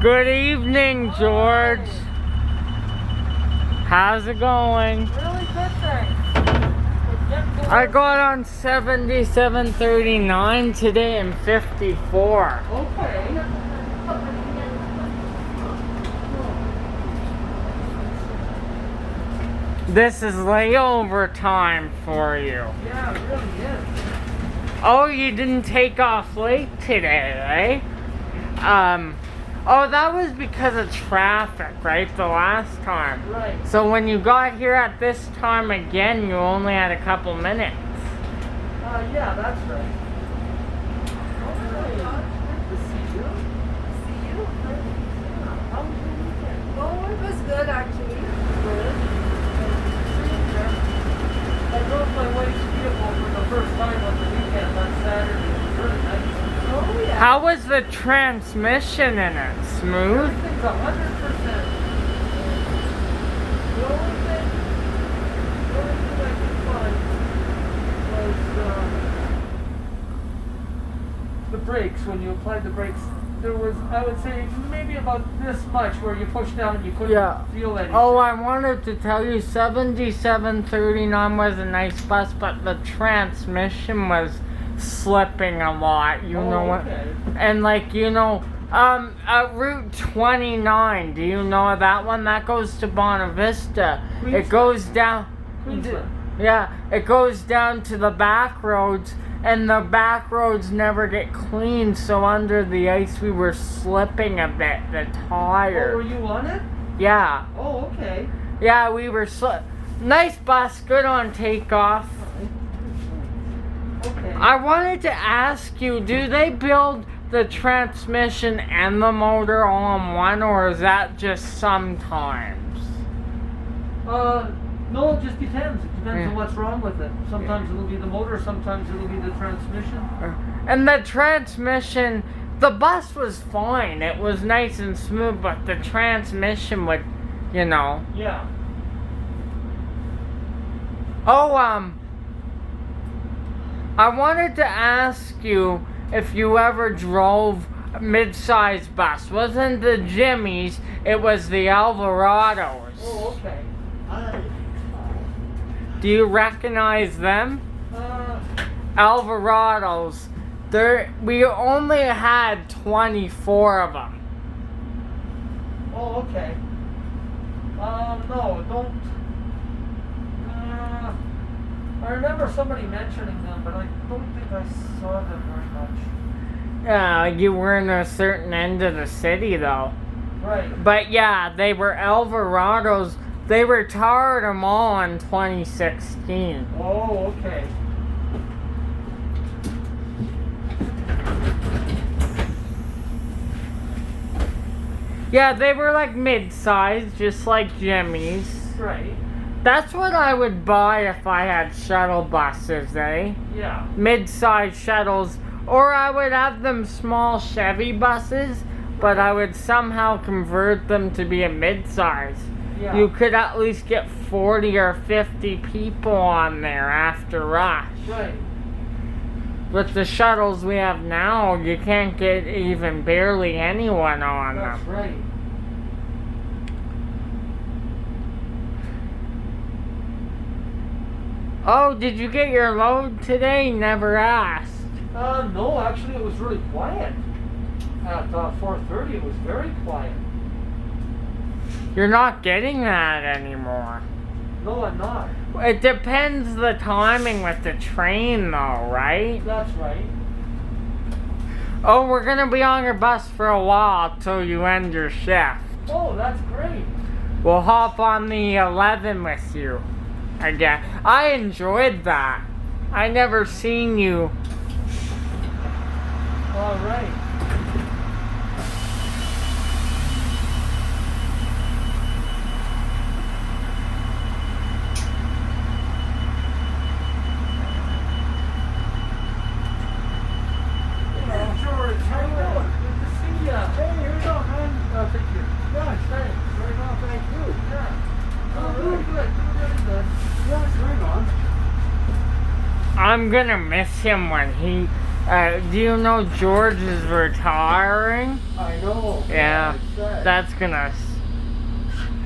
Good evening, George. How's it going? Really good, thanks. I got on 7739 today and 54. Okay. This is layover time for you. Yeah, it really is. Oh, you didn't take off late today, eh? Oh, that was because of traffic, right? The last time. Right. So when you got here at this time again, you only had a couple minutes. Yeah, that's right. Okay. Good to see you. See you. How was your weekend? Oh, it was good actually. Good. I drove my wife's vehicle for the first time on the weekend on Saturday. It was really nice. Oh yeah. How was the transmission in it? Smooth? Everything's 100%. The only thing I could find was the brakes. When you applied the brakes, there was, I would say, maybe about this much where you pushed down and you couldn't feel anything. Oh, I wanted to tell you 7739 was a nice bus, but the transmission was slipping a lot. You know what? Okay. And like, Route 29, do you know that one? That goes to Bonavista. Queensland. It goes down. Queensland. Yeah, it goes down to the back roads, and the back roads never get cleaned, so under the ice we were slipping a bit, the tire. Oh, were you on it? Yeah. Oh, okay. Yeah, we were nice bus, good on takeoff. Okay. I wanted to ask you, do they build the transmission and the motor all in one, or is that just sometimes? No, it just depends. It depends on what's wrong with it. Sometimes it'll be the motor, sometimes it'll be the transmission. And the transmission, the bus was fine. It was nice and smooth, but the transmission would, Yeah. Oh, I wanted to ask you if you ever drove a mid-sized bus. Wasn't the Jimmys, it was the Alvarados. Oh, okay. Do you recognize them? Alvarados. We only had 24 of them. Oh, okay. No, don't. I remember somebody mentioning them, but I don't think I saw them very much. Yeah, you were in a certain end of the city, though. Right. But yeah, they were Alvarados. They retired them all in 2016. Oh, okay. Yeah, they were like mid-sized, just like Jimmy's. Right. That's what I would buy if I had shuttle buses, eh? Yeah. Mid-sized shuttles. Or I would have them small Chevy buses, but I would somehow convert them to be a mid-size. Yeah. You could at least get 40 or 50 people on there after rush. Right. With the shuttles we have now, you can't get even barely anyone on That's them. right. Oh, did you get your load today? Never asked. No, actually it was really quiet. At 4:30 it was very quiet. You're not getting that anymore. No, I'm not. It depends the timing with the train though, right? That's right. Oh, we're gonna be on your bus for a while till you end your shift. Oh, that's great. We'll hop on the 11 with you again. I enjoyed that. I never seen you. All right. George, how you doing? Good to see ya. Hey, here we go, man. Thank you. Gosh, thanks. Right on, thank you. Yeah. All Doing right. good. Doing really good. Yes, right on. I'm gonna miss him when he Do you know George is retiring? I know. Yeah, it's sad. that's gonna.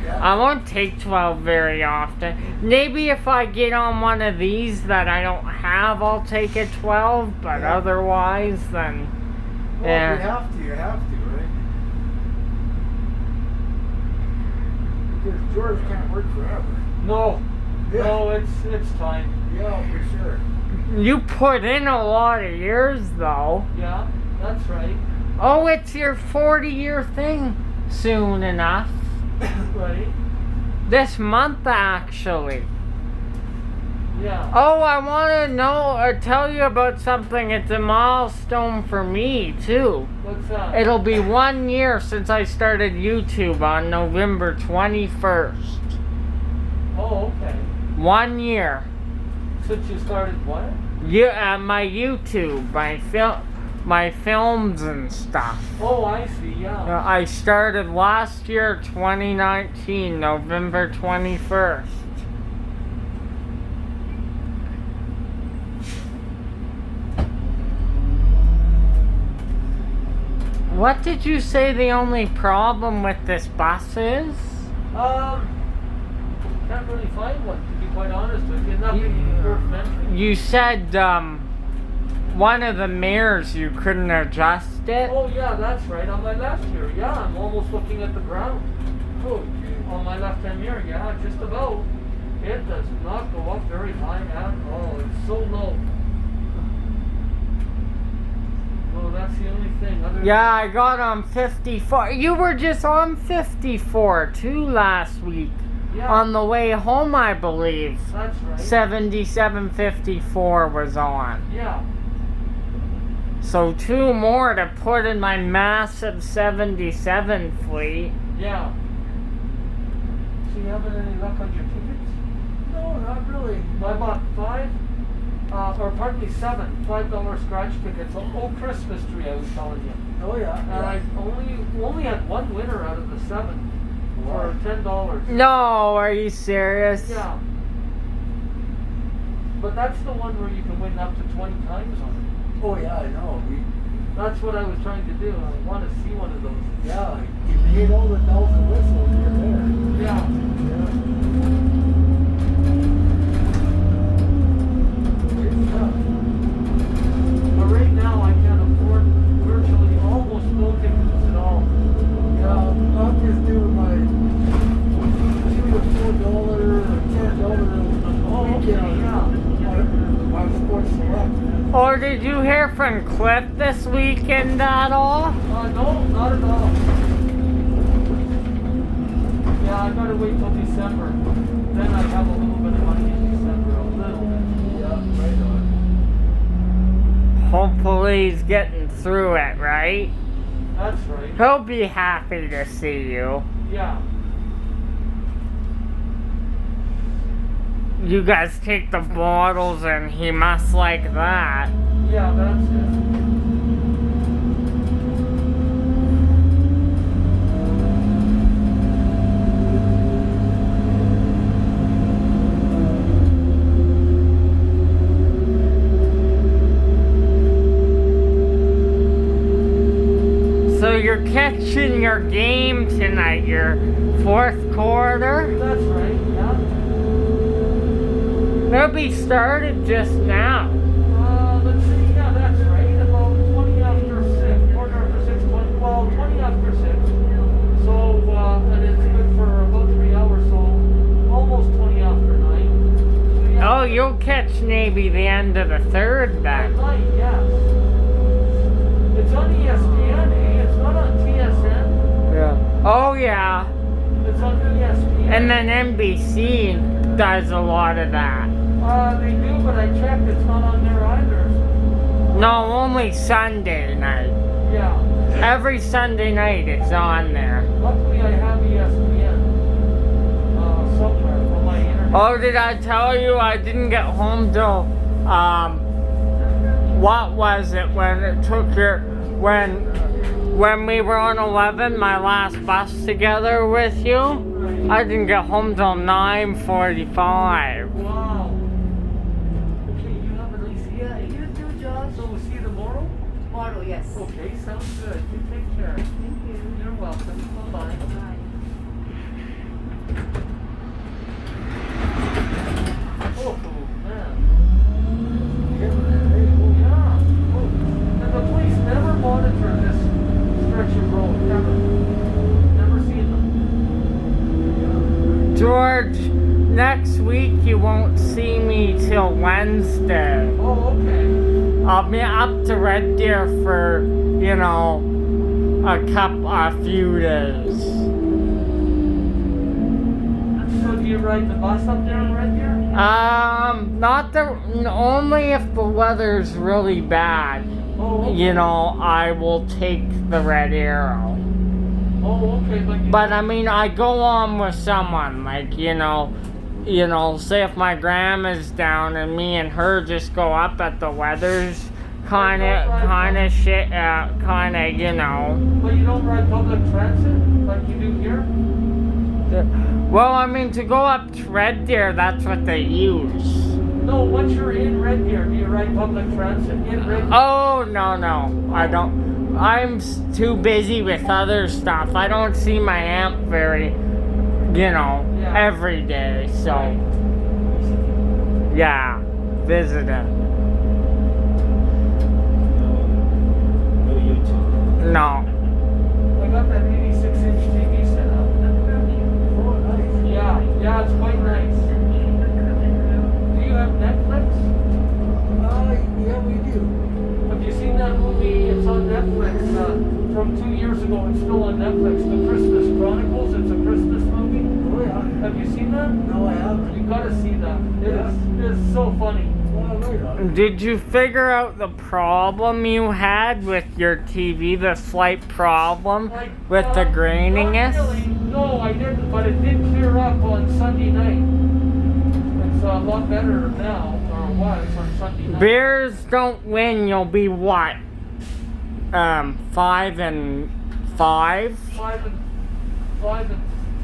Yeah. I won't take 12 very often. Maybe if I get on one of these that I don't have, I'll take a 12. But Yeah. otherwise, then Well, yeah. if you have to, right? Because George can't work forever. No. Yeah. No, it's time. Yeah, for sure. You put in a lot of years, though. Yeah, that's right. Oh, it's your 40-year thing soon enough. Right. This month, actually. Yeah. Oh, I want to know or tell you about something. It's a milestone for me, too. What's that? It'll be 1 year since I started YouTube on November 21st. Oh, okay. 1 year. Since you started what? Yeah, my YouTube, my films and stuff. Oh, I see. Yeah. I started last year, 2019, November 21st. What did you say the only problem with this bus is? Can't really find one, to be quite honest with you. Nothing worth mentioning. You said one of the mirrors you couldn't adjust it. Oh, yeah, that's right. On my left here. Yeah, I'm almost looking at the ground. Oh, on my left-hand mirror. Yeah, just about. It does not go up very high at all. It's so low. Oh, that's the only thing. Yeah, I got on 54. You were just on 54 too last week. Yeah, On the way home, I believe. that's right. 7754 was on. Yeah. So 2 more to put in my massive 77 fleet. Yeah. So you having any luck on your tickets? No, not really. I bought 7 $5 scratch tickets. Oh, Christmas tree, I was telling you. Oh, yeah. And I only had one winner out of the 7 for $10. No, are you serious? Yeah. But that's the one where you can win up to 20 times on it. Oh, yeah, I know. That's what I was trying to do. I want to see one of those. Yeah, you hit all the bells and whistles, you're there. Yeah. It's tough. But right now I can't afford virtually almost no tickets at all. Yeah, I'm just doing my $2 or $4 or $10 Oh, okay, weekend yeah. on Sports Select. Or did you hear from Cliff this weekend at all? No, not at all. Yeah, I gotta wait till December. Then I have a little bit of money in December, a little bit. Yeah, right on. Hopefully he's getting through it, right? That's right. He'll be happy to see you. Yeah. You guys take the bottles and he must like that. Yeah, that's it. So you're catching your game tonight, your 4th quarter? That's right, yeah. It'll be started just now. Let's see, yeah, that's right. About 20 after 6, quarter after 6, 20 after 6. So, and it's good for about 3 hours, so almost 20 after 9. So, yeah, Oh, you'll catch maybe the end of the 3rd I then. might, yes. It's on ESPN, eh? It's not on TSN. Yeah. Oh, yeah. It's on ESPN. And then NBC does a lot of that. They do, but I checked, it's not on there either. No, only Sunday night. Yeah. Every Sunday night it's on there. Luckily, I have ESPN somewhere on my internet. Oh, did I tell you I didn't get home till, what was it when it took when we were on 11, my last bus together with you? I didn't get home till 9:45. Wow. Okay, you have a nice day. Yeah, you too, Josh. So we'll see you tomorrow? Yes. Okay, sounds good. You take care. Thank you. You're welcome. Bye-bye. Bye. Oh, man. Yeah. Yeah. Oh. And the police never monitor this stretch of road, ever. Never seen them. George, next week you won't see me till Wednesday. Oh, okay. I'll be up to Red Deer for, you know, a few days. So do you ride the bus up there in Red Deer? Only if the weather's really bad. Oh, okay. You know, I will take the Red Arrow. Oh, okay, But I mean, I go on with someone, like, you know, say if my grandma's down and me and her just go up at the weather's kind of shit, kind of, you know. But you don't ride public transit like you do here? Well, I mean, to go up to Red Deer, that's what they use. No, once you're in Red Deer, do you ride public transit in Red Deer? Oh, no, I don't. I'm too busy with other stuff. I don't see my aunt very, you know, every day. So, yeah, visiting. No YouTube. No. I got that 86-inch TV set up. Oh, nice. Yeah, it's quite nice. Do you have Netflix? Yeah, we do. Have you seen that movie? It's on Netflix from 2 years ago. It's still on Netflix. The Christmas Chronicles. It's a Christmas movie. Oh, yeah. Have you seen that? No, I haven't. You gotta see that. It's so funny. Well, right on. Did you figure out the problem you had with your TV, the slight problem with the graininess? Not really. No, I didn't, but it did clear up on Sunday night. It's a lot better now, or was on Sunday night. Bears don't win, you'll be what? 5 and 5? 5 and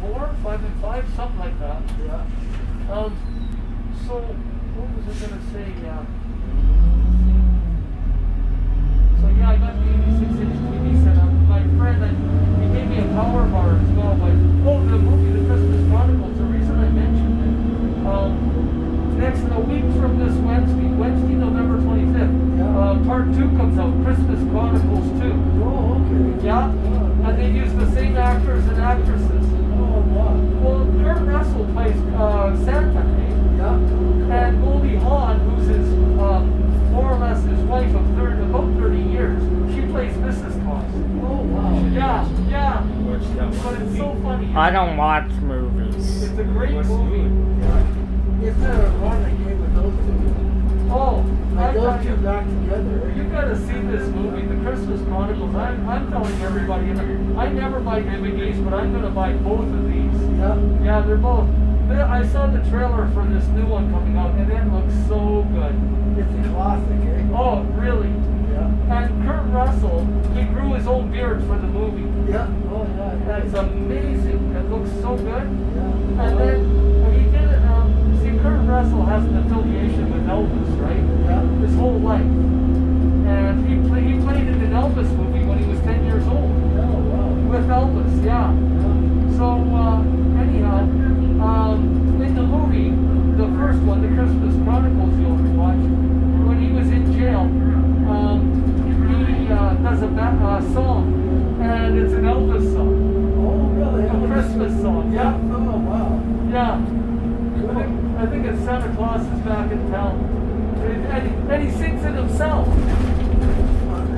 4, 5 and 5, something like that. Yeah. So what was I gonna say? So yeah, I got the 86-inch TV set up. My friend, he gave me a power bar as well. But the movie, The Christmas Chronicles. The reason I mentioned it, next a week from this Wednesday, November 25th, part 2 comes out. Christmas Chronicles 2. Oh, okay. Yeah, and they use the same actors and actresses. Oh, wow. Well, Kurt Russell plays Santa, eh? Yeah. And Goldie Hawn, who's his, more or less his wife of about 30 years, she plays Mrs. Claus. Oh, wow. Yeah. Watch that But one. it's so funny. I don't watch movies. It's a great What's movie. Yeah. It's not a run that came with those two. Oh, Like I those thought two back together. you gotta see this movie, The Christmas Chronicles. I'm telling everybody, I never buy DVDs, but I'm gonna buy both of these. Yeah. Yeah, they're both. I saw the trailer for this new one coming out, and it looks so good. It's a classic, eh? Oh, really? Yeah. And Kurt Russell, he grew his own beard for the movie. Yeah. Oh, yeah. That's amazing. It looks so good. Yeah. And then he did it. See, Kurt Russell has an affiliation with Elvis, right? Yeah. His whole life. And he played in an Elvis movie when he was 10 years old. Oh, wow. With Elvis, yeah. So, anyhow, in the movie, the first one, The Christmas Chronicles, you'll watch, when he was in jail, he does a song, and it's an Elvis song. Oh, really? A Christmas song, yeah. Oh, wow. Yeah. Cool. I think it's Santa Claus is back in town. And he sings it himself.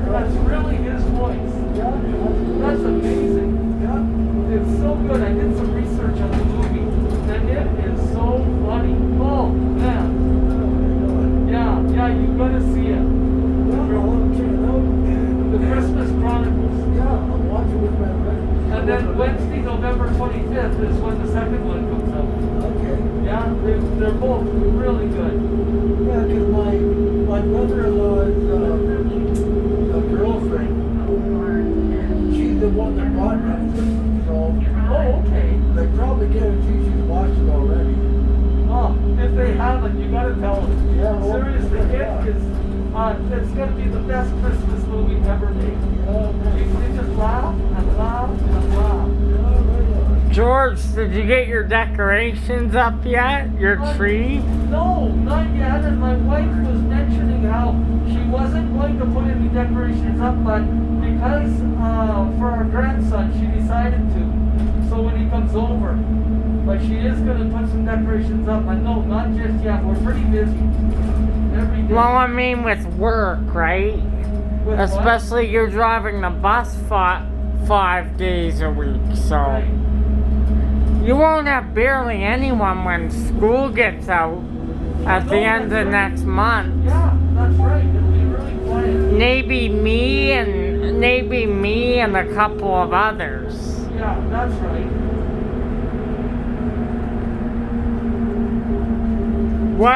That's really his voice. Yeah. That's amazing. Yeah. It's so good. I did some research on the movie, and it is so funny. Oh, man. Yeah, you gotta see it. The Christmas Chronicles. Yeah, I'll watch it with my friend. And then Wednesday, November 25th is when the second one comes out. Okay. Yeah, they're both really good. Yeah, because my brother-in-law's girlfriend, she's the one that bought Netflix. So Oh, okay. they probably guarantee she's watched it already. Oh, if they haven't, you gotta tell them. Yeah, well, Seriously, yeah. it is It's gonna be the best Christmas movie ever made. You just laugh and laugh and laugh. George, did you get your decorations up yet? Your tree? No, not yet. And my wife was mentioning how she wasn't going to put any decorations up, but because for our grandson, she decided to. So when he comes over, but she is going to put some decorations up. But no, not just yet. We're pretty busy every day. Well, I mean with work, right? With what? Especially you're driving the bus 5 days a week, so Right. you won't have barely anyone when school gets out at the end of next month. Yeah, that's right. It'll be really quiet. Maybe me and a couple of others. Yeah, that's right.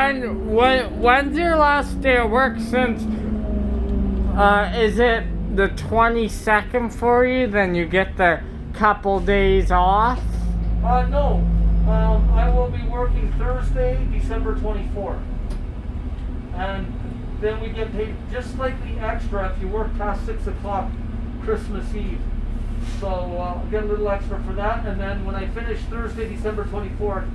When's your last day of work since is it the 22nd for you? Then you get the couple days off? No. I will be working Thursday, December 24th. And then we get paid just slightly extra if you work past 6 o'clock Christmas Eve. So I'll get a little extra for that. And then when I finish Thursday, December 24th,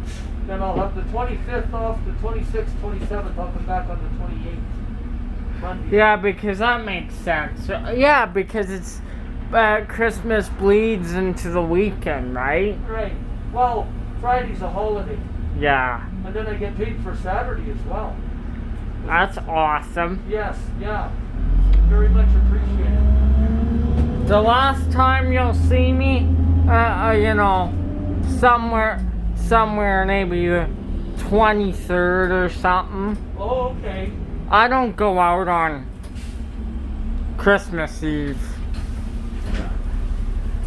then I'll have the 25th off, the 26th, 27th. I'll come back on the 28th. Monday. Yeah, because that makes sense. Yeah, because it's Christmas bleeds into the weekend, right? Right. Well, Friday's a holiday. Yeah. And then I get paid for Saturday as well. That's awesome. Yes, yeah. Very much appreciated. The last time you'll see me, you know, somewhere maybe the 23rd or something. Oh, okay. I don't go out on Christmas Eve.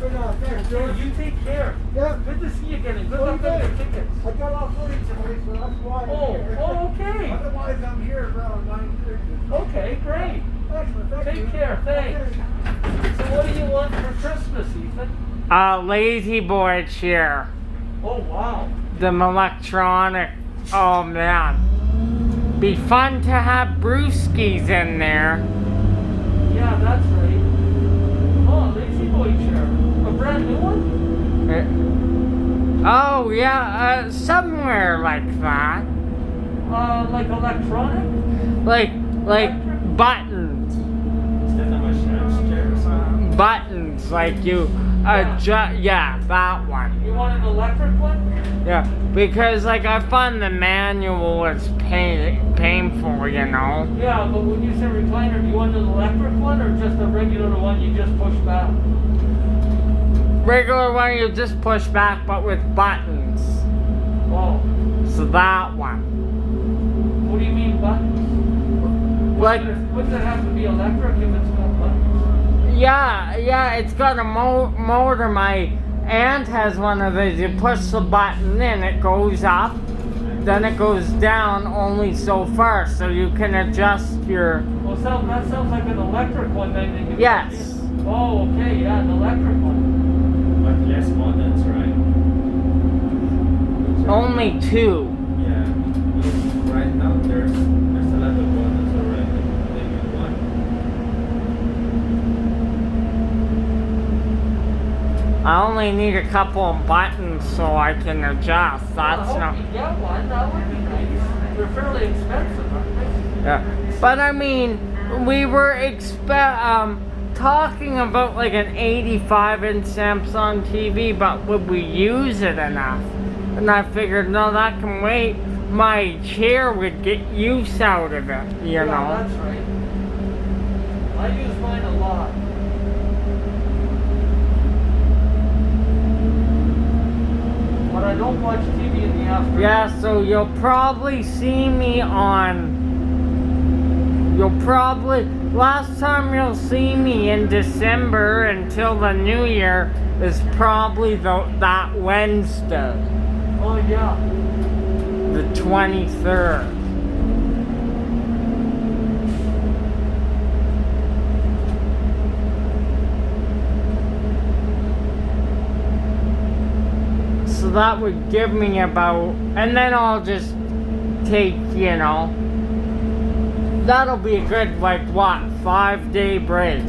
Thanks, George, George. you take care. Yeah. Good to see you again, and good Well, luck with your good. tickets. I got off early today, so that's why I'm here. Oh, okay. Otherwise, I'm here around 9:30. Okay, great. Excellent, thank you. Take care, thanks. Okay. So what do you want for Christmas, Ethan? Lazy Boy chair. Oh, wow. Them electronic. Oh man. Be fun to have brewskis in there. Yeah, that's right. Oh, lazy boy chair. A brand new one? Oh yeah, somewhere like that. Like electronic? Like buttons. Is that not my chef's chair or something? Buttons, like you adjust. Yeah, that one. You want an electric one? Yeah, because like I find the manual was painful, you know. Yeah, but when you say recliner, do you want an electric one or just a regular one you just push back? Regular one you just push back, but with buttons. Oh, So that one. what do you mean buttons? Like, Wouldn't it have to be electric if it's got buttons? yeah, it's got a motor. My aunt has one of these. You push the button in, it goes up. Then it goes down only so far, so you can adjust your. Well, that sounds like an electric one then. That you Yes. Oh, okay, yeah, an electric one. But less buttons, right? Only 2. Yeah. Because right now there's a lot of buttons already. Maybe one. I only need a couple of buttons so I can adjust. That's I not. hope you get one. That would be nice. They're fairly expensive, aren't they? Yeah. But I mean, we were talking about like an 85-inch Samsung TV, but would we use it enough? And I figured, no, that can wait. My chair would get use out of it, you Yeah, know. that's right. I use mine a lot. But I don't watch TV in the afternoon. Yeah, so you'll probably see me on. Last time you'll see me in December until the new year is probably that Wednesday, Oh, yeah. the 23rd. So that would give me about, and then I'll just take, you know, that'll be a good, like, what, 5-day break.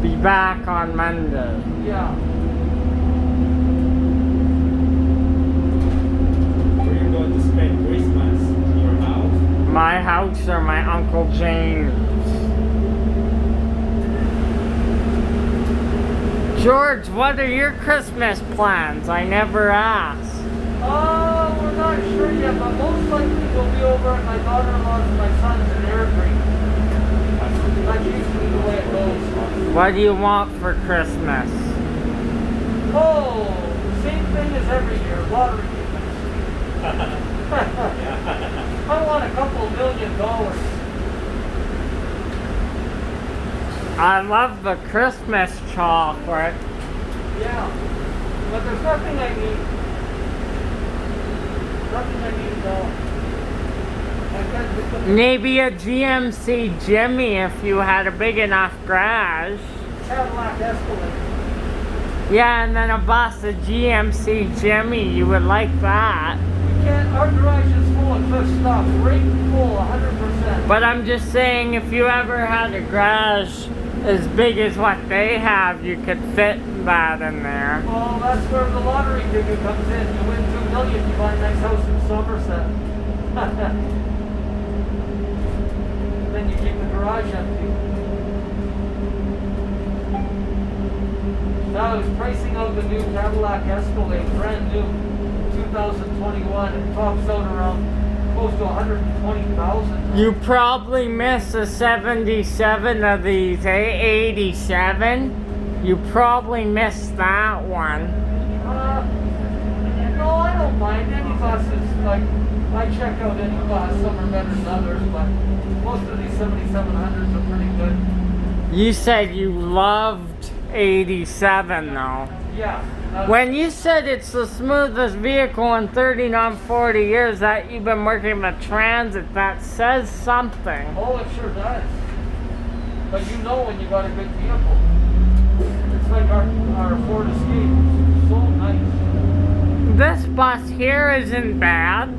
Be back on Monday. Yeah. Where you going to spend Christmas? Your house? My house or my Uncle James. George, what are your Christmas plans? I never asked. Oh, we're not sure yet, but most likely we'll be over at my daughter-in-law's and my son's in Airdrie. That's usually the way it goes. What do you want for Christmas? Oh, same thing as every year, lottery tickets. I want a couple $1 million. I love the Christmas chocolate. Yeah, but there's nothing I need. Nothing I need at all. Maybe a GMC Jimmy if you had a big enough garage. Cadillac Escalade. Yeah, and then a bus of GMC Jimmy. You would like that. We can't, our garage is full of good stuff. Right full, 100%. But I'm just saying, if you ever had a garage as big as what they have, you could fit that in there. Well, that's where the lottery ticket comes in. You win $2 million, you buy a nice house in Somerset. Then you keep the garage empty. Now it's pricing out the new Cadillac Escalade, brand new, 2021. It tops out around close to 120,000. You probably miss a 77 of these, 87. You probably missed that one. No, I don't mind. Any bus is like, I check out any bus. Some are better than others, but most of these 7700s are pretty good. You said you loved 87 though. Yeah. When you said it's the smoothest vehicle in 40 years that you've been working with transit, that says something. Oh, it sure does. But you know when you got a good vehicle. It's like our Ford Escape. It's so nice. This bus here isn't bad. I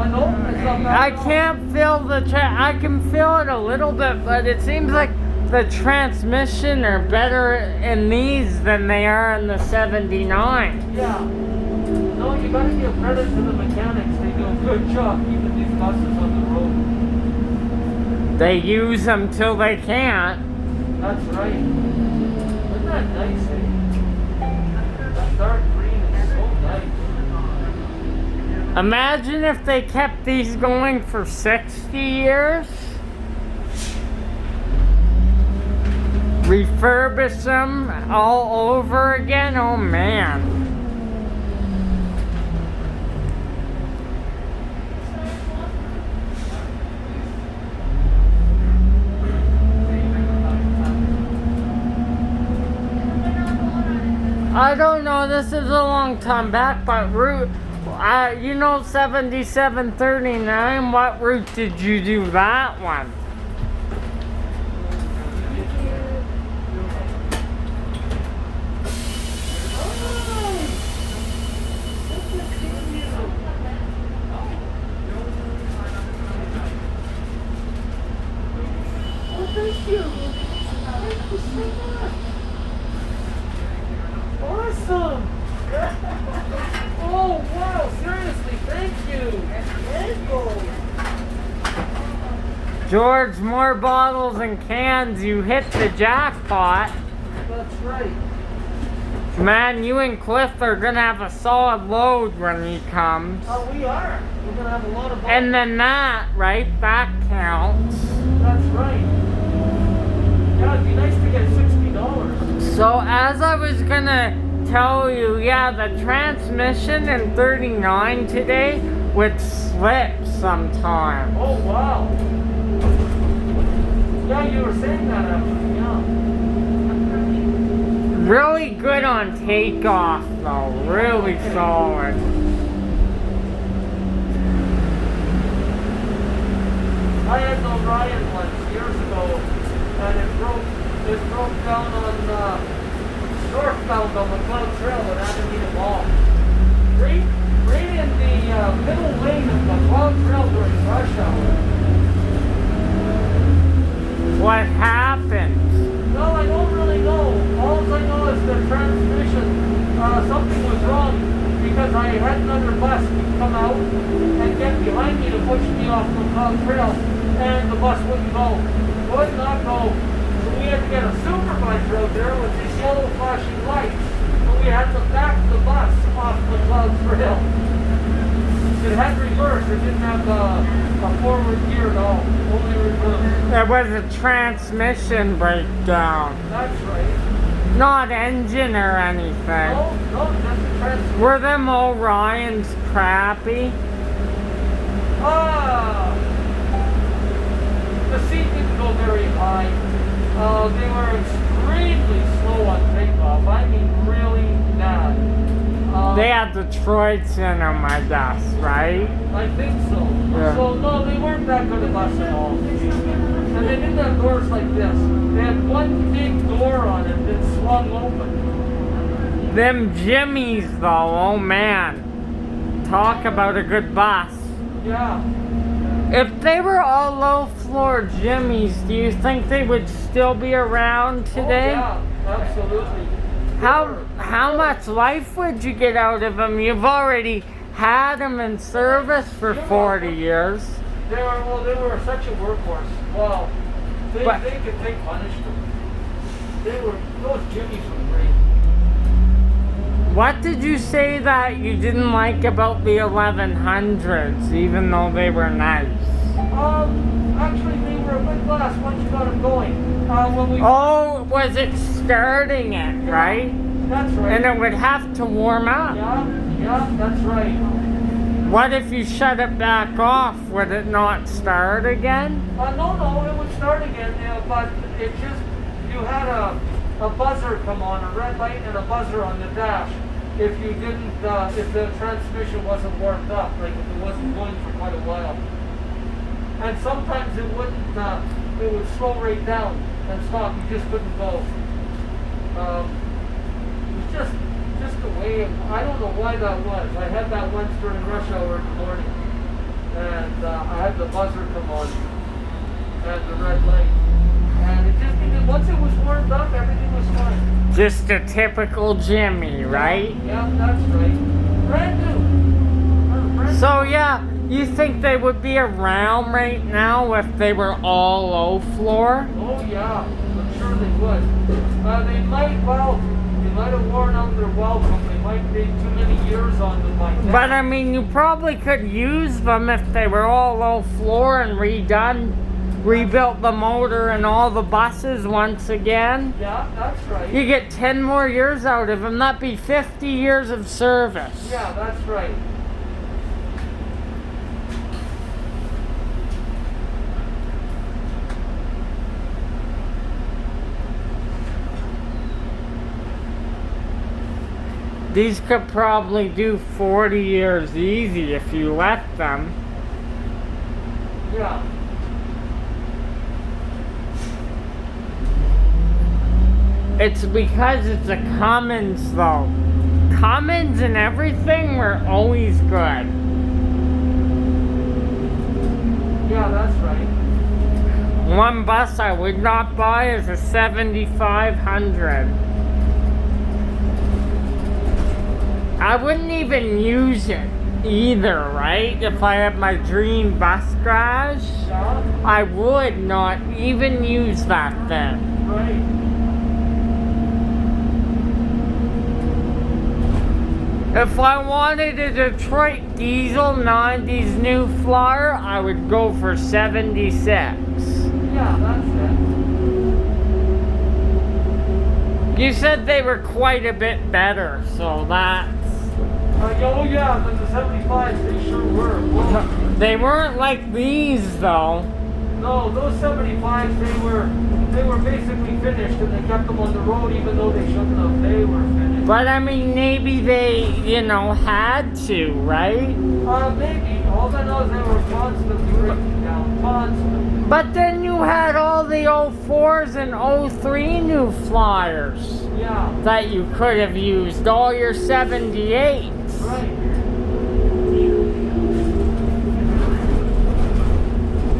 know, it's not bad I at all. can't feel the I can feel it a little bit, but it seems like the transmission are better in these than they are in the 79. Yeah. No, you gotta give credit to the mechanics. They do a good job keeping these buses on the road. They use them till they can't. That's right. Isn't that nice, eh? That dark green is so nice. Imagine if they kept these going for 60 years. Refurbish them all over again. Oh man. I don't know, this is a long time back, but you know 7739, what route did you do that one? Thank you. Thank you so much. Awesome. Oh, wow. Seriously, thank you. George, more bottles and cans. You hit the jackpot. That's right. Man, you and Cliff are gonna have a solid load when he comes. Oh, we are. We're going to have a lot of And then that, right? That counts. That's right. Yeah, it'd be nice to get $60. So as I was gonna tell you, yeah, the transmission in 39 today would slip sometime. Oh, wow. Yeah, you were saying that actually, yeah. Really good on takeoff though, really solid. I had an Orion once years ago, and it broke down on northbound on the Cloud Trail at Alameda Mall. Right in the middle lane of the Cloud Trail during rush hour. What happened? No, I don't really know. All I know is the transmission, something was wrong because I had another bus come out and get behind me to push me off the trail, and the bus wouldn't go. Would not go. So we had to get a supervisor out there with these yellow flashing lights, and we had to back the bus off the trail. It had reverse. It didn't have a forward gear at all. Only reverse. There was a transmission breakdown. That's right. Not engine or anything. No, just a transmission. Were them Orions crappy? The seat didn't go very high. They were extremely slow on takeoff. I mean, really bad. They had Detroits in them, I guess, right? I think so. Yeah. So, no, they weren't that good of us at all. And they didn't have doors like this. They had one big door on it that swung open. Them Jimmies, though, oh man. Talk about a good bus. Yeah. If they were all low-floor Jimmies, do you think they would still be around today? Oh, yeah, absolutely. How much life would you get out of them? You've already had them in service for 40 years. They were such a workhorse. Wow. They could take punishment. Those Jimmies were great. What did you say that you didn't like about the 1100s, even though they were nice? Actually, they were a good glass once you got them going. Was it starting it, right? That's right. And it would have to warm up. Yeah, that's right. What if you shut it back off? Would it not start again? No, it would start again, but it just, you had a buzzer come on, a red light and a buzzer on the dash. If you didn't, if the transmission wasn't warmed up, like if it wasn't going for quite a while. And sometimes it wouldn't, it would slow right down and stop, you just couldn't go. It was just the way, I don't know why that was. I had that once during rush hour in the morning. And I had the buzzer come on and the red light. And it just, once it was warmed up, everything was fine. Just a typical Jimmy, right? Yeah, that's right. Brand new. So yeah, you think they would be around right now if they were all low floor? Oh yeah, I'm sure they would. They might have worn out their welcome. They might be too many years on them like that. But I mean, you probably could use them if they were all low floor and rebuilt the motor and all the buses once again. Yeah, that's right. You get 10 more years out of them. That'd be 50 years of service. Yeah, that's right. These could probably do 40 years easy if you let them. Yeah. It's because it's a Cummins though. Cummins and everything were always good. Yeah, that's right. One bus I would not buy is a 7500. I wouldn't even use it either, right? If I had my dream bus garage, Yeah, I would not even use that thing. right. If I wanted a Detroit diesel 90s new Flyer, I would go for 76. Yeah, that's it. You said they were quite a bit better, so that's... Oh yeah, the 75s, they sure were. Whoa. They weren't like these though. No, those 75s, they were basically finished, and they kept them on the road even though they shouldn't have. They were finished. But I mean, maybe they, had to, right? Maybe. All I know is they were constantly breaking down. Constantly. But then you had all the 04s and 03 new Flyers Yeah. that you could have used, all your 78s. Right.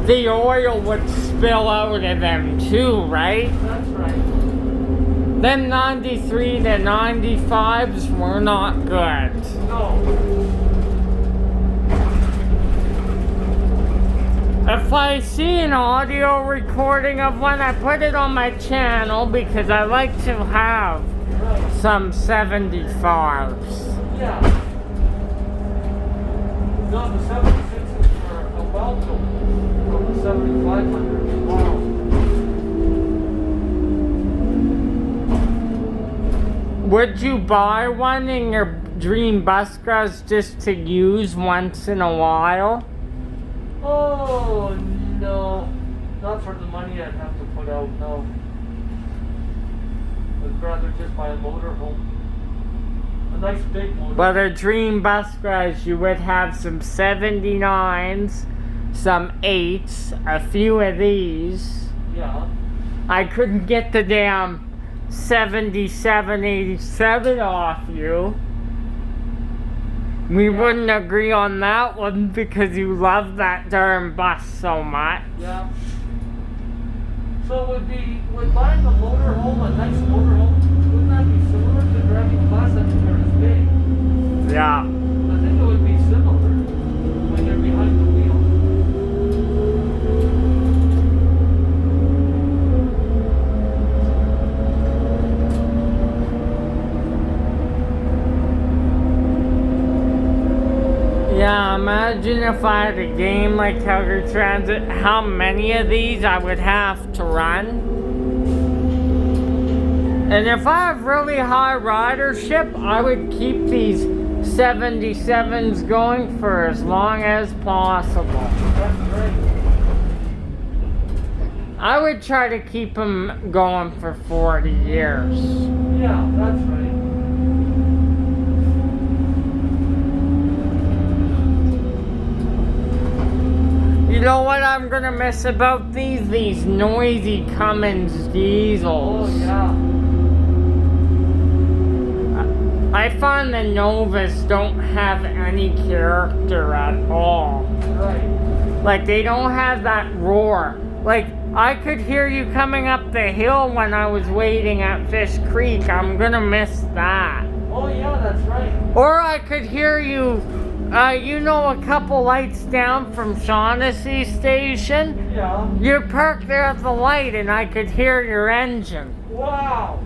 the oil would spill out of them too, right? That's right. Them 93 to 95s were not good. No. If I see an audio recording of one, I put it on my channel because I like to have Right. some 75s. Yeah. No, the 76s were a welcome from the 7500s. Wow. Would you buy one in your dream bus garage just to use once in a while? Oh, no. Not for the money I'd have to put out, no. I'd rather just buy a motorhome. A nice big motorhome. But a dream bus garage, you would have some 79s, some 8s, a few of these. Yeah. I couldn't get the damn 7787 off you. We wouldn't agree on that one because you love that darn bus so much. Yeah. So would buying a motorhome, a nice motorhome, wouldn't that be similar to driving a bus that they're as big? Yeah. I think it would be similar when you're behind the wheel. Yeah, imagine if I had a game like Calgary Transit, how many of these I would have to run. And if I have really high ridership, I would keep these 77s going for as long as possible. That's great. I would try to keep them going for 40 years. Yeah, that's right. You know what I'm gonna miss about these? These noisy Cummins diesels. Oh, yeah. I find the Novas don't have any character at all. Right. Like, they don't have that roar. Like, I could hear you coming up the hill when I was waiting at Fish Creek. I'm gonna miss that. Oh, yeah, that's right. Or I could hear you, you know, a couple lights down from Shaughnessy Station. Yeah. You're parked there at the light and I could hear your engine. Wow.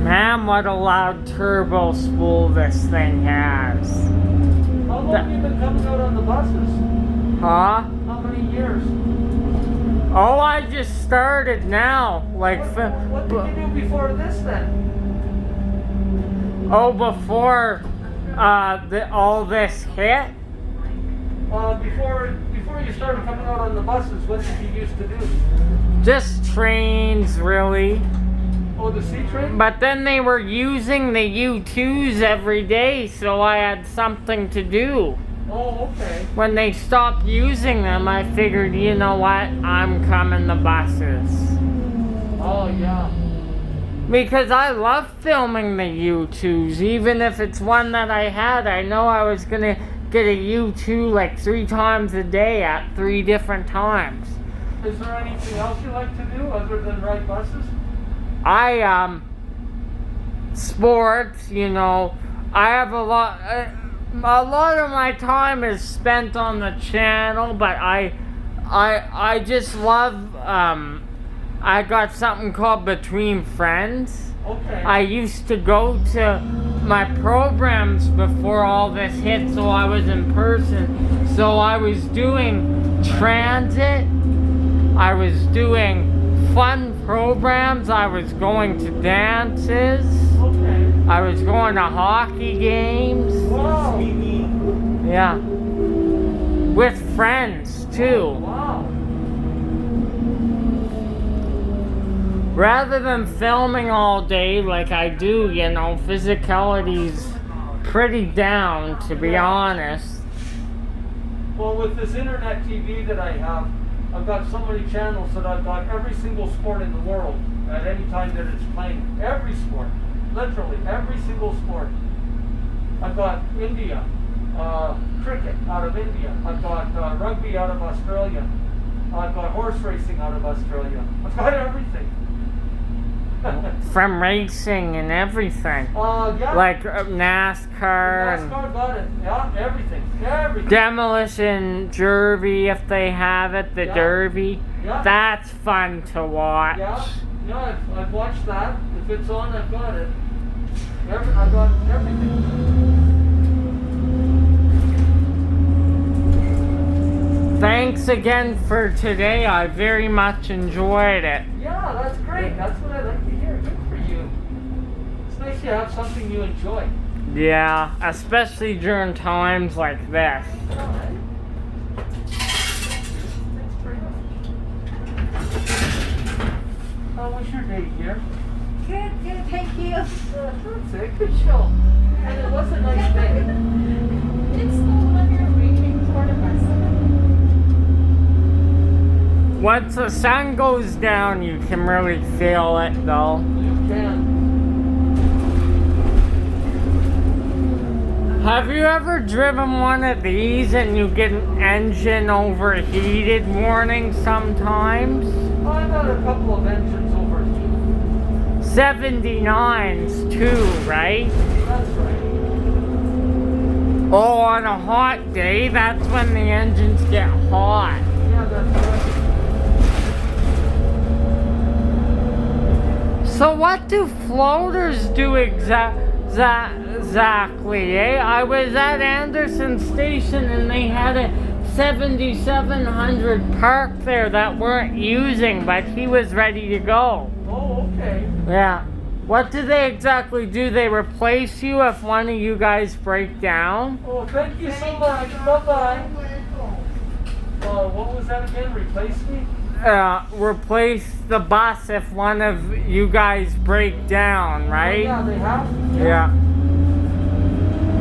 Man, what a loud turbo spool this thing has. How long have you been coming out on the buses? Huh? How many years? Oh, I just started now. Like, What did you do before this then? oh, before all this hit? Before you started coming out on the buses, what did you used to do? Just trains, really. Oh, the C train? But then they were using the U2s every day, so I had something to do. Oh, okay. When they stopped using them, I figured, you know what, I'm coming the buses. Oh, yeah. Because I love filming the U2s, even if it's one that I had. I know I was gonna get a U2 like 3 times a day at 3 different times. Is there anything else you like to do other than ride buses? Sports, you know, I have a lot of my time is spent on the channel, but I just love, I got something called Between Friends. Okay. I used to go to my programs before all this hit, so I was in person. So I was doing transit, I was doing fun programs, I was going to dances, Okay. I was going to hockey games. Wow. Yeah. With friends too. Wow. rather than filming all day like I do, you know, physicality's pretty down, to be honest. Well, with this internet TV that I have, I've got so many channels that I've got every single sport in the world at any time that it's playing. Every sport. Literally, every single sport. I've got India, cricket out of India. I've got rugby out of Australia. I've got horse racing out of Australia. I've got everything. From racing and everything. Yeah. Like NASCAR and NASCAR got it. Yeah, everything. Everything. demolition derby, if they have it, the Yeah. derby. Yeah. That's fun to watch. Yeah, I've watched that. If it's on, I've got it. I've got everything. Thanks again for today. I very much enjoyed it. Yeah, that's great. That's what I like to hear. Good for you. It's nice to have something you enjoy. Yeah, especially during times like this. All right. Thanks very much. How was your day here? Good, thank you. That's it. Good show. And it was a nice day. It's still under raining sort of Once the sun goes down, you can really feel it, though. You can. Have you ever driven one of these and you get an engine overheated warning sometimes? I've had a couple of engines overheated. 79s too, right? That's right. Oh, on a hot day, that's when the engines get hot. Yeah, that's right. So what do floaters do exactly, eh? I was at Anderson Station and they had a 7700 parked there that weren't using, but he was ready to go. Oh, okay. Yeah. What do they exactly do? They replace you if one of you guys break down? Oh, thank you so much. Bye-bye. What was that again? Replace me? Replace the bus if one of you guys break down, Oh, right? yeah, they have. Yeah.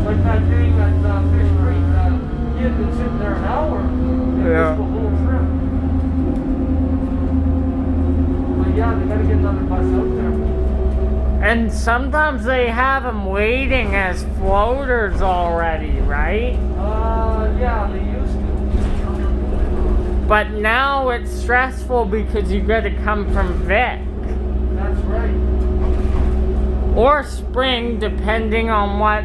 Like that day at Fish Creek. He had been sitting there an hour. And Yeah. missed the whole trip. But yeah, they gotta get another bus out there. And sometimes they have them waiting as floaters already, right? Yeah, they used to. But now it's stressful because you gotta come from Vic. That's right. Or Spring, depending on what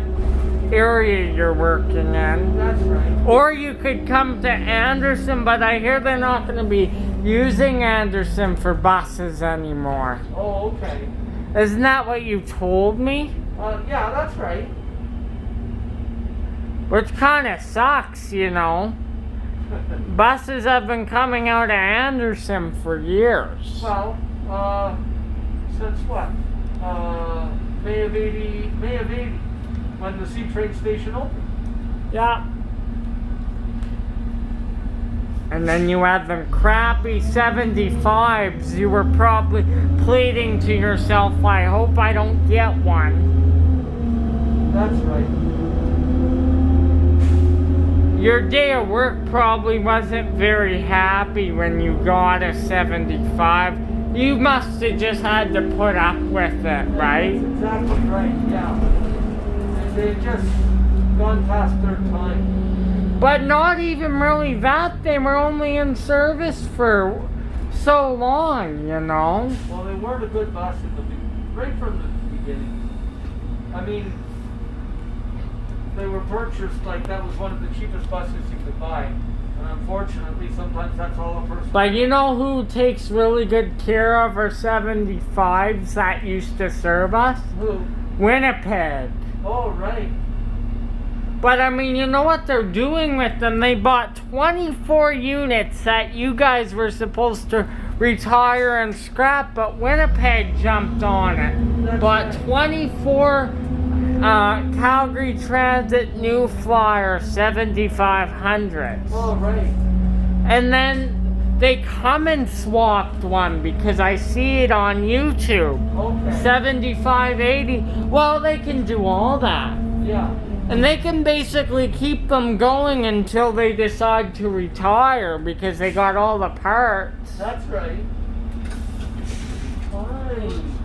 area you're working in. That's right. Or you could come to Anderson, but I hear they're not gonna be using Anderson for buses anymore. Oh, okay. Isn't that what you told me? Yeah, that's right. Which kinda sucks, you know. Buses have been coming out of Anderson for years. Well, since what? May of 80, when the C train station opened. Yeah. And then you had them crappy 75s. You were probably pleading to yourself, I hope I don't get one. That's right. Your day of work probably wasn't very happy when you got a 75. You must have just had to put up with it, right? That's exactly right, yeah. They've just gone past their time. But not even really that. They were only in service for so long, you know. Well, they weren't a good bus in the right from the beginning. I mean, they were purchased like that was one of the cheapest buses you could buy. And unfortunately, sometimes that's all a person. But you know who takes really good care of our 75s that used to serve us? Who? Winnipeg. Oh, right. But I mean, you know what they're doing with them? They bought 24 units that you guys were supposed to retire and scrap, but Winnipeg jumped on it. That's Bought right. 24 Calgary Transit New Flyer 7500s. Oh, right. And then they come and swapped one because I see it on YouTube. Okay. 75, 80. Well, they can do all that. Yeah. And they can basically keep them going until they decide to retire because they got all the parts. That's right. Fine.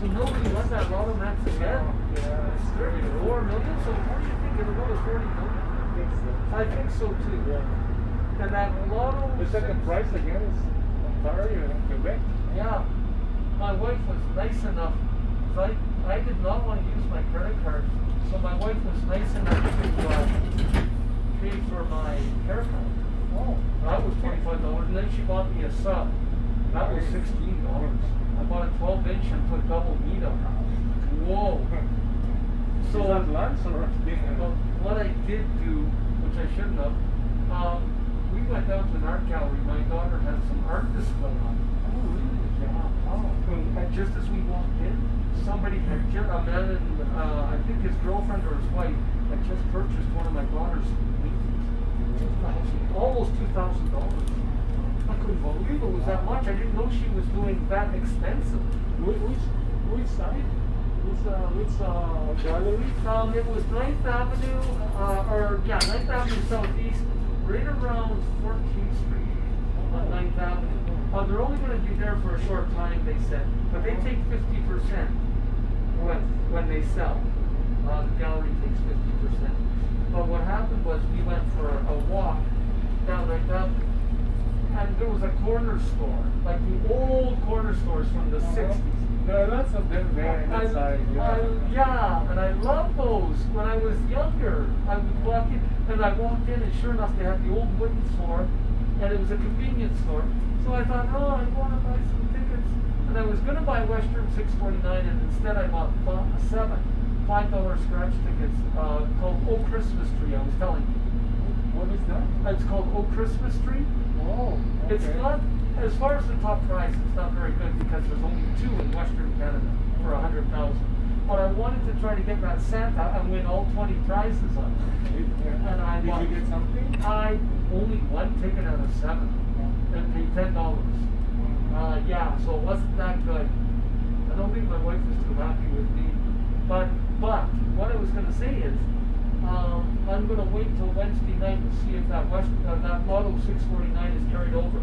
So nobody won that Lotto Max again? Yeah. It's 34 million, so what do you think? It'll go to 40 million? I think so too. Yeah. And that Lotto... The second price again is Ontario and Quebec. Yeah. My wife was nice enough. I did not want to use my credit card. So my wife was nice enough to pay for my haircut. Oh. That was $25. And then she bought me a sub. That was $16. I bought a 12-inch and put double meat on it. Whoa. So is that lunch or dinner? Well, what I did do, which I shouldn't have, we went down to an art gallery. My daughter had some art display on. Oh, really? Yeah. Oh. And just as we walked in, somebody had just, a man and I think his girlfriend or his wife had just purchased one of my daughter's paintings. Almost $2,000. I couldn't believe it was that much. I didn't know she was doing that expensive. Which side? Which gallery? It was 9th Avenue, 9th Avenue Southeast, right around 14th Street on 9th Avenue. They're only going to be there for a short time, they said, but they take 50% when they sell. The gallery takes 50%. But what happened was we went for a walk down 9th Avenue, and there was a corner store, like the old corner stores from the 60s. There are lots of them there inside. Yeah, and I love those. When I was younger, I would walk in, and I walked in, and sure enough, they had the old wooden floor, and it was a convenience store. So I thought, oh, I want to buy some tickets. And I was going to buy Western $6.49, and instead I bought $7 $5 scratch tickets called Oh Christmas Tree, I was telling you. What is that? It's called Oh Christmas Tree. Oh, okay. It's not, as far as the top price, it's not very good because there's only 2 in Western Canada for 100,000. But I wanted to try to get that Santa and win all 20 prizes on it. And I Did won. you get something? I only one ticket out of 7 and paid $10. Yeah, so it wasn't that good. I don't think my wife was too happy with me. But what I was going to say is, I'm going to wait till Wednesday night to see if that Lotto 649 is carried over.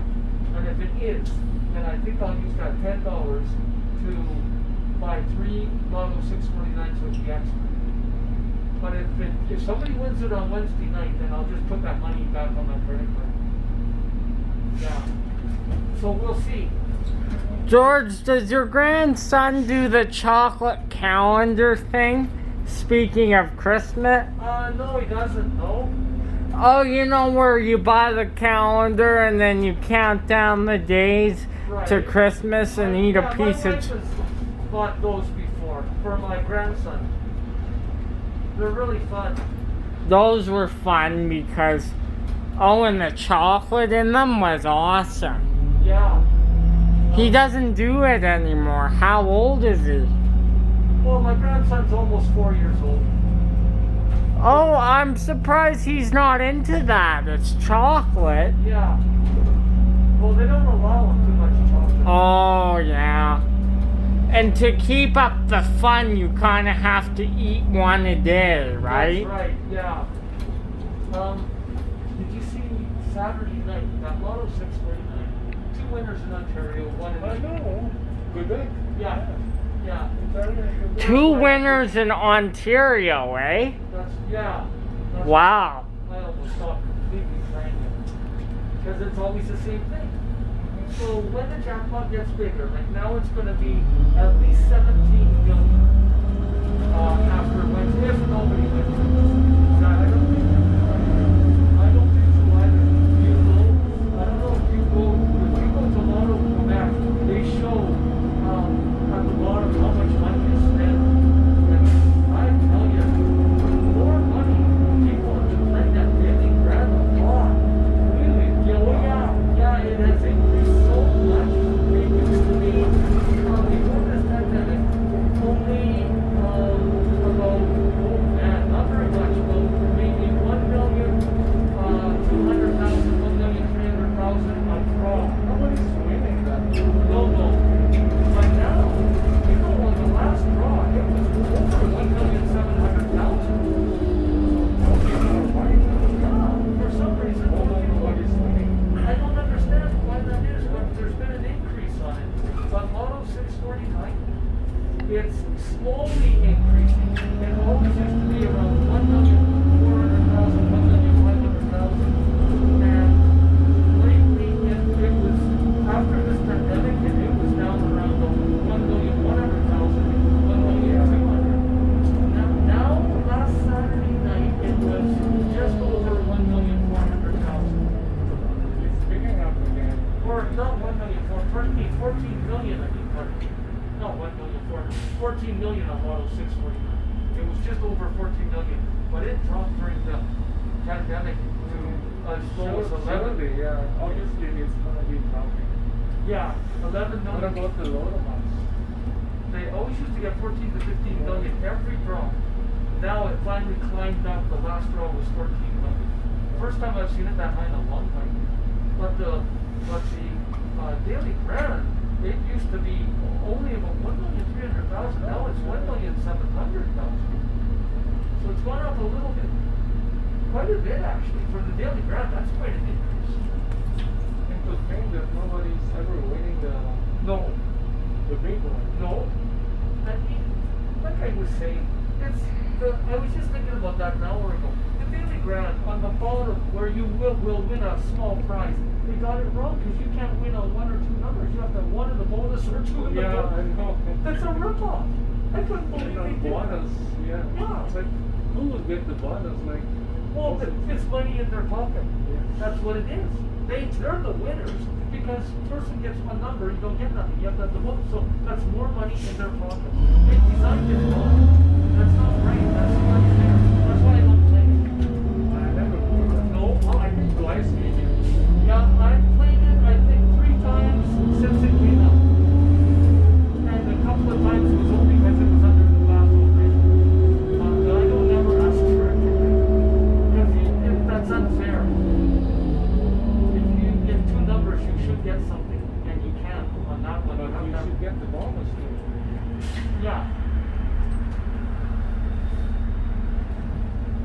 And if it is, then I think I'll use that $10 to buy 3 Lotto 649s with the extra. But if somebody wins it on Wednesday night, then I'll just put that money back on my credit card. Yeah. So we'll see. George, does your grandson do the chocolate calendar thing? Speaking of Christmas? No, he doesn't, no. Oh, you know where you buy the calendar and then you count down the days to Christmas and eat a piece my of... wife has bought those before for my grandson. They're really fun. Those were fun because... Oh, and the chocolate in them was awesome. Yeah. He doesn't do it anymore. How old is he? Well, my grandson's almost 4 years old. Oh, I'm surprised he's not into that. It's chocolate. Yeah. Well, they don't allow him too much chocolate. Oh, yeah. And to keep up the fun, you kind of have to eat one a day, right? That's right, yeah. Did you see Saturday night, that Lotto 649? 2 winners in Ontario, 1 in... I know. Quebec. Yeah. Yeah. Two winners in Ontario, eh? That's Wow. I almost stopped completely playing it. Because it's always the same thing. So when the jackpot gets bigger, like now it's going to be at least 17 million after Wednesday, if nobody wins. I don't think so either. You know, I don't know if you go to Lotto Quebec, they show at the bottom how much money is spent. And I tell you, more money people have been playing that really grab a lot. Really? Yeah, it has increased so much. It used to be, before this pandemic, only about, not very much, 649. It was just over 14 million, but it dropped during the pandemic to as low as 11. Surely, yeah. Obviously, it's gonna be dropping. Yeah, 11 What million. about the lower amounts? They always used to get 14 to 15 million every draw. Now it finally climbed up. The last draw was 14 million. First time I've seen it that high in a long time. But the daily grand, it used to be only about 1,300,000. Now it's 1,700,000. So it's gone up a little bit, quite a bit actually for the daily grand. That's quite an increase. And to think that nobody's ever winning No, the big one. no. I mean, like I was saying, I was just thinking about that an hour ago. The daily grand on the bottom where you will win a small prize. They got it wrong because you can't win on one or two numbers. You have to have one in the bonus or two in the Yeah, bonus. I know. That's a ripoff. I couldn't believe they did Bonus, yeah. Yeah. But who would get the bonus? Like, Well, it's money in their pocket. Yeah. That's what it is. They're the winners because person gets one number, you don't get nothing. You have to have the bonus. So that's more money in their pocket. They designed it wrong. That's not right. That's not fair. That's why I don't play it. I never played that. No, well, I think Twice maybe. Yeah, I've played it, I think, 3 times since it came out. And a couple of times it was only because it was under the glass operation. But I don't ever ask for it. Because that's unfair. If you get 2 numbers, you should get something. And you can't on that one. But you should get the bonus too. Yeah.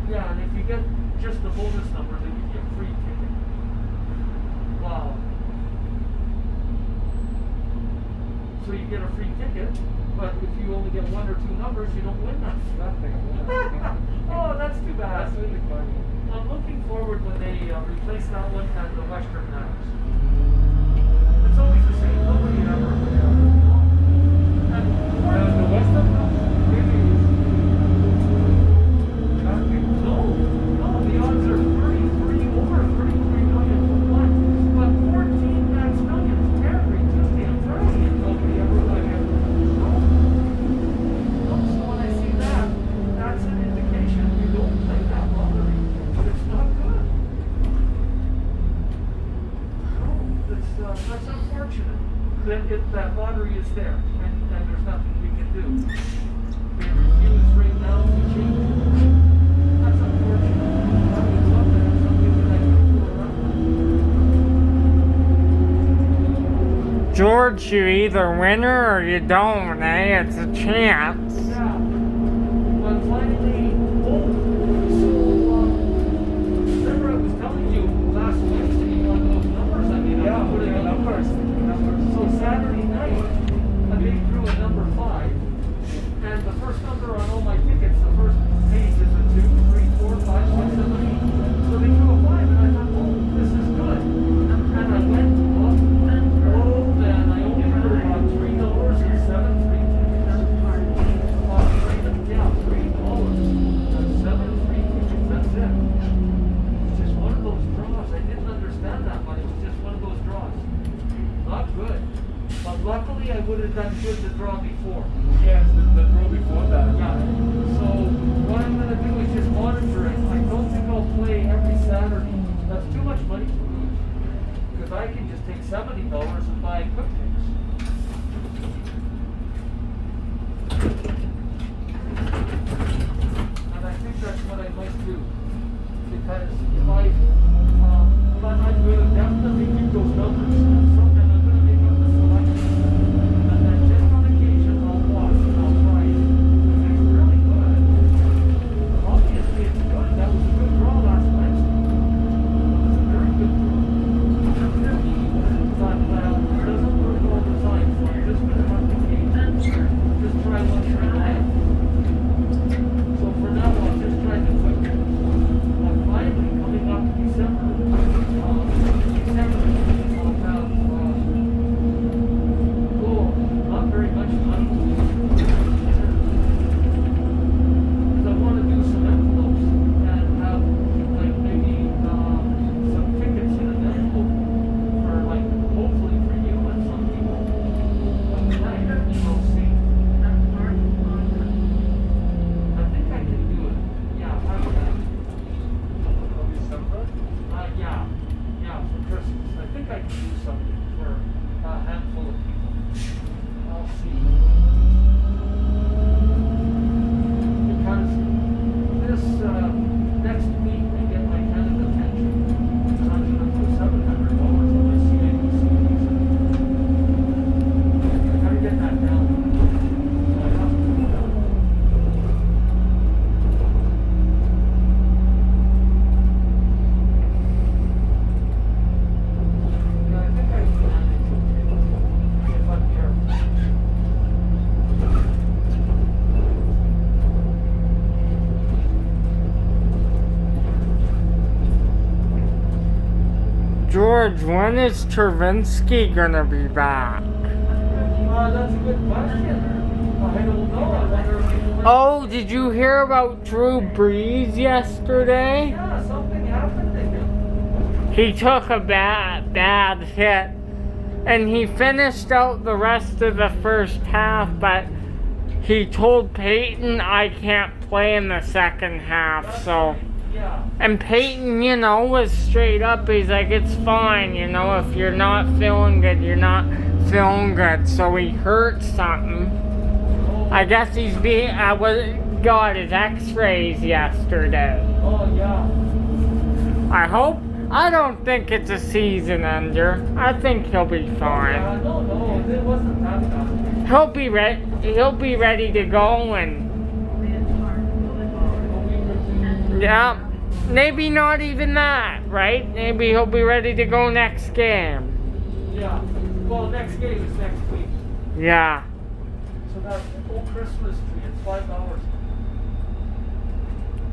Yeah, and if you get just the bonus number, they give you a free ticket. Wow. So you get a free ticket, but if you only get 1 or 2 numbers, you don't win nothing. Nothing. Oh, that's too bad. That's really funny. I'm looking forward when they replace that one and the Western Maps. It's always the same. Nobody ever. And The Western Maps really is nothing. no, the odds are 33 over 33 million for one, but 14 max millions every Tuesday and Friday, and nobody ever like it. No. So when I see that, that's an indication you don't play that lottery. It's not good. No, that's unfortunate that lottery is there, and there's nothing we can do. They refuse right now to change it. That's unfortunate. I would love to have something that I could fool around with. George, you either win her or you don't, eh? It's a chance. Yeah. But finally, so, remember I was telling you last Wednesday on those numbers I mean, Yeah, I'm putting the in numbers. So Saturday night, they drew a number 5, and the first number on all my tickets, the first page is a 2, 3, 4, 5, 6, 7, 8. So they drew a 5, and I thought, oh, this is good. And I went up and rolled, and I only drew about $3 and 7 free tickets. Yeah, $3 and 7 free tickets. That's it. It's just one of those draws. I didn't understand that, but it was just one of those draws. Not good. But luckily I would have done good the draw before. Yes, the draw before that. Yeah. So what I'm gonna do is just monitor it. I don't think I'll play every Saturday. That's too much money to lose. Because I can just take $70 and buy quick picks. And I think that's what I might do. Because if but I'm gonna definitely keep those numbers. And I'm gonna make up the selection. And then just on occasion I'll watch and I'll try it. If it's really good. Obviously it's good. That was a good draw last Wednesday. It was a very good draw. But it doesn't work all the time, so I'm just gonna have to keep just try one try. So for now I'll just try the quick ones. But finally coming up December, I'll have George, when is Travinsky gonna be back? That's a good question. I don't know. I wonder if he's Oh, did you hear about Drew Brees yesterday? Yeah, something happened to him. He took a bad hit, and he finished out the rest of the first half, but he told Peyton, I can't play in the second half, so... Yeah. And Peyton, you know, was straight up. He's like, it's fine, you know, if you're not feeling good, you're not feeling good. So he hurt something. I guess he's got his x-rays yesterday. Oh, yeah. I don't think it's a season ender. I think he'll be fine. Yeah, no, it wasn't that bad. He'll be ready to go, and yeah, maybe not even that, right? Maybe he'll be ready to go next game. Yeah. Well, next game is next week. Yeah. So that whole Christmas tree, it's $5.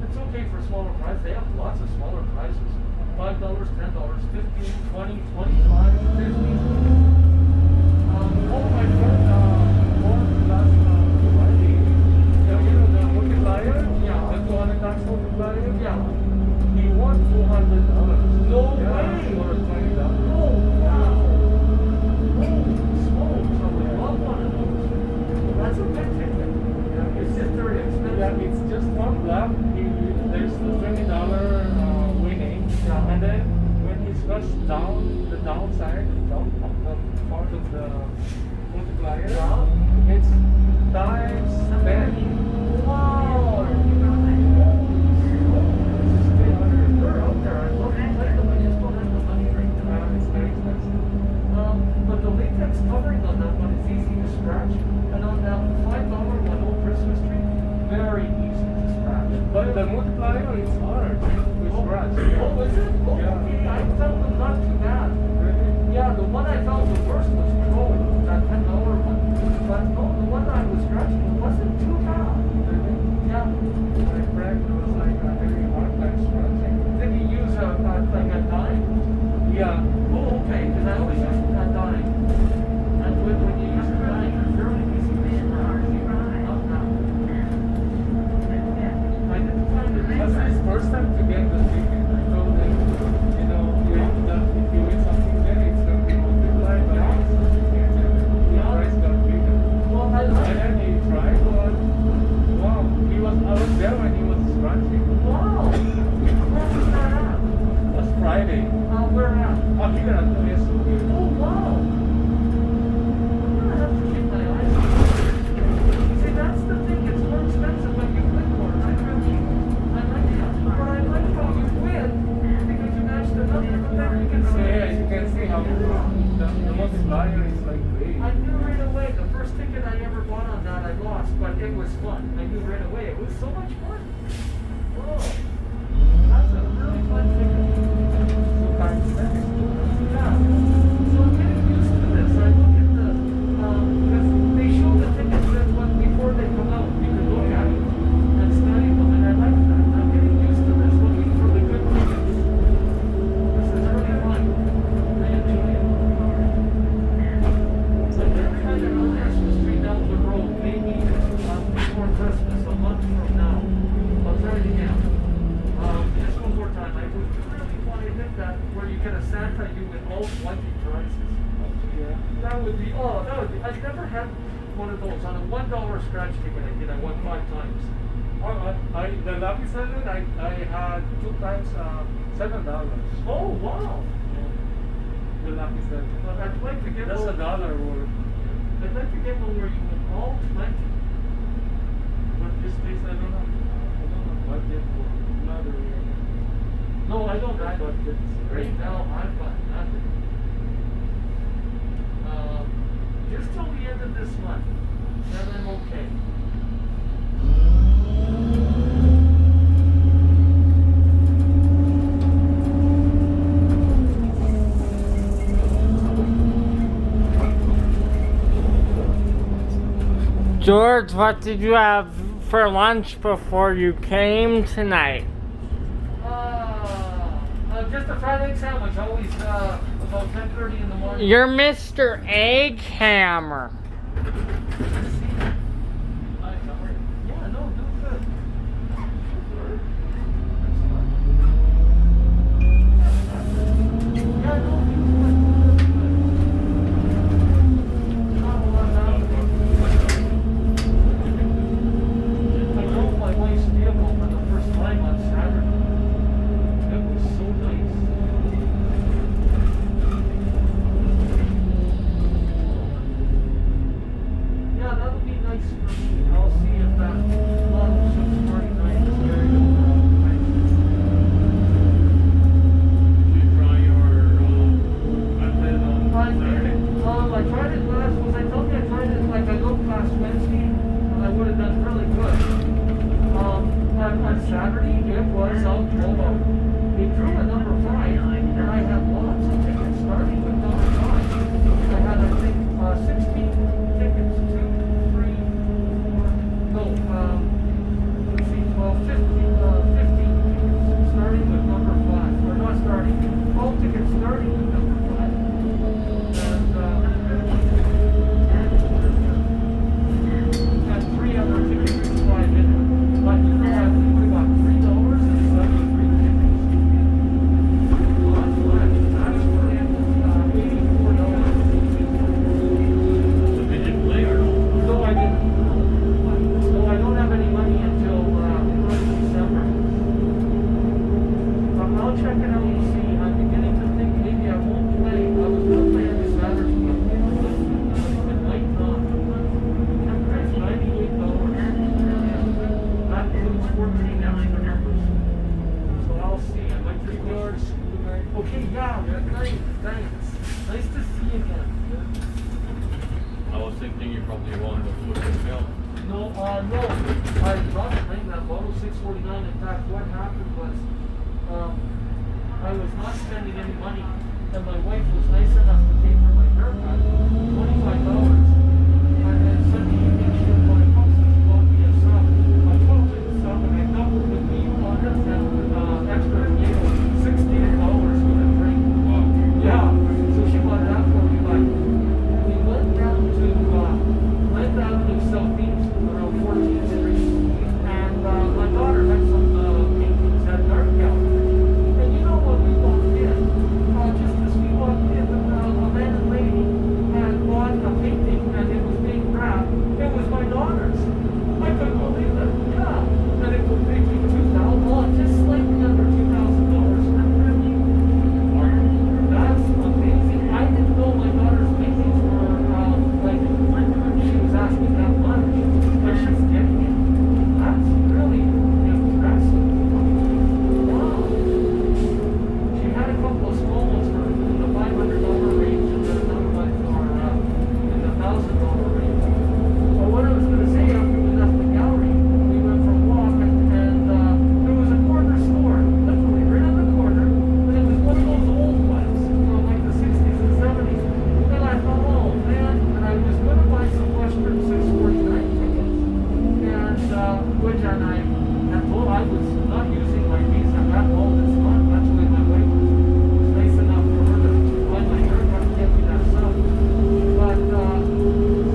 It's okay for smaller price. They have lots of smaller prices. $5, $10, $15, $20, $25, $50. Oh, my friend, born last Friday. Yeah, you know the multiplier? Yeah. The 200 times multiplier? Yeah. He won $200. No way! Or $20. Oh, wow. Holy smokes, I would love one of those. That's a big ticket. Yeah, it's just very expensive. Yeah, it's just one black. There's the $20 winning. Yeah. And then when he scratches down the downside, the part of the multiplier, it's times 10. Wow! They're out there. I love to play them. I just don't have the money right now. It's very expensive. But the latex covering on that one is easy to scratch. And on that $5 one old Christmas tree, very easy to scratch. But the multiplier is hard to scratch. Oh, is it? Oh, yeah. Okay. I found them not too bad. Really? Yeah, the one I found the worst was Pro, that $10 one. But no, the one I was scratching wasn't too bad. Really? Yeah. My friend was like having a hard time scratching. Did he use like a dime? Yeah. Oh, okay. Because I always use a dime. And when you use a dime, it's very easy to scratch. I didn't find it. That's his first time to get the ticket. I told him, you know, if you win something there, it's going to be multiplied by the price got bigger. Well, and then he tried one. Wow, I was there when he was scratching. Wow. Where was that at? It was Friday. Where at? Here at the SOB. Oh, wow. I'm going to have to keep my eyes on it. See, that's the thing. It's more expensive when you win more. I like that. But I like how you win because you matched the number. But then you can see. Yeah, you can see how the multiplier is like great. I knew right away. The first ticket I ever bought on that, I lost, but it was fun. I knew right away. It was so much fun. Oh, that's a really fun ticket. Yeah. So I'm getting used to this. I look at the, because they show the tickets before they come out. You can look at it and study them, and I like that. I'm getting used to this, looking for the good tickets. This is really fun. I enjoy it. So they're trying to go Christmas tree down the road, maybe before Christmas, a month from now. I'll try it again. Just one more time. I would really want to hit that where you get a Santa you with all 20 prizes. Yeah. That would be, I've never had one of those. On a $1 scratch ticket I won 5 times. The lucky seven, I had 2 times $7. Oh, wow. Yeah. The lucky seven. But I'd like to get one. That's $1 worth. I'd like to get one where you win all 20. But this days I don't have budget for another year. No, I don't have budget. Right now I've got nothing. Just till the end of this month, then I'm okay. George, what did you have for lunch before you came tonight? Just a fried egg sandwich, always about 10:30 in the morning. You're Mr. Egg Hammer. Yeah, no, doing good. Yeah, no, doing good. Not a lot happening. I drove my wife's vehicle for the first time on Saturday. It was so nice. Yeah, that'll be nice for me. I'll see if that Model 649 is very good. Did you try your method on I Saturday? did. I tried it last, was I told you I tried it like I looked last Wednesday and I would have done really good. On Saturday it was out Bobo. He drew a number 5 and I had lots of tickets starting with number 5. I had I think 16 tickets, 2, 3, 4, no, let's see, 12, 15 tickets starting with number 5. Or not starting, 12 tickets starting with number 5. And 3 other tickets to fly in. But you know, I would have got $3 and 73 tickets. Not much. That's for $84. So did you play or no? No, I didn't. No, I don't have any money until early December. I'll check it out and see. I'm beginning to think maybe I won't play. I was going to play every Saturday. It might not. It's $98. That includes 14 extra numbers. So I'll see. I might take yours. Okay, yeah, thanks. Nice to see you again. I was thinking you probably won the food and film. No. I love playing that Model 649. In fact, what happened was, I was not spending any money, and my wife was nice enough to pay for my haircut, $25. And then Sunday evening she was going to come, so she bought me a sub. I told her the sub, and I thought it would be extra, $16 for the drink. Yeah, so she bought that for me, but we went down to Lake Avenue Southeast, around 14th Street, and my daughter had some paintings at an art gallery. And you know when we walked in, just as we walked in, a man and lady had bought a painting and it was being wrapped. It was my daughter's. I couldn't believe it. Yeah. And it would make me $2,000, just slightly under $2,000 for printing. That's amazing. I didn't know my daughter's paintings were like she was asking that much, but she's getting it. That's really impressive. Wow. She had a couple of small ones for in the $500 range and then another one for in the $1,000 range. But what I was going to say, after we left the gallery, we went for a walk and there was a corner store, literally right on the corner, and it was one of those old ones, like the 60s and 70s. And I thought, oh man, and I was going to buy some Western 649 tickets, and I told I was not using my visa at all this month. Actually, my wife was nice enough for her to buy my haircut and get me that sub. But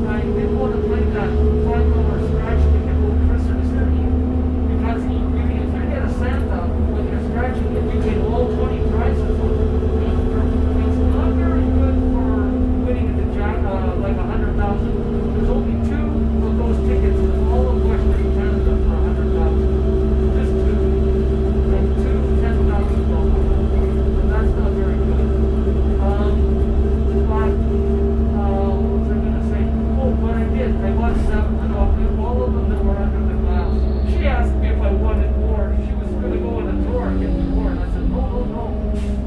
I didn't want to play that $5 scratch ticket over Christmas Eve because if you get a Santa when you're scratching it, you get all 20 prizes on it. It's not very good for winning the like 100,000. There's only 2 of those tickets in all of Western Canada for 100,000. Just 2. And 2 $10,000. And that's not very good. But what was I gonna say? Oh, but I did. I bought 7. I bought all of them that were under the glass. She asked me if I wanted more. She was gonna go on a tour and get me more. And I said, no.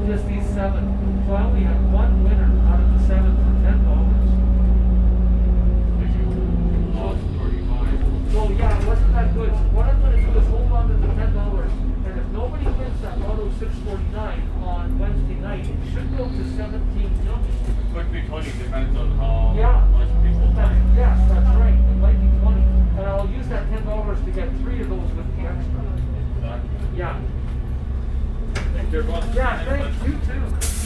Just these 7. So I only had 1 winner out of the 7 for $10. If you lost 35. So yeah, it wasn't that good. So what I'm going to do is hold on to the $10, and if nobody wins that Lotto 649 on Wednesday night, it should go to 17 million. Could be 20, depends on how Yeah. much people play. Yes, that's right. It might be 20, and I'll use that $10 to get 3 of those with the extra. Exactly. Yeah. And your boss. Yeah, thanks. You too.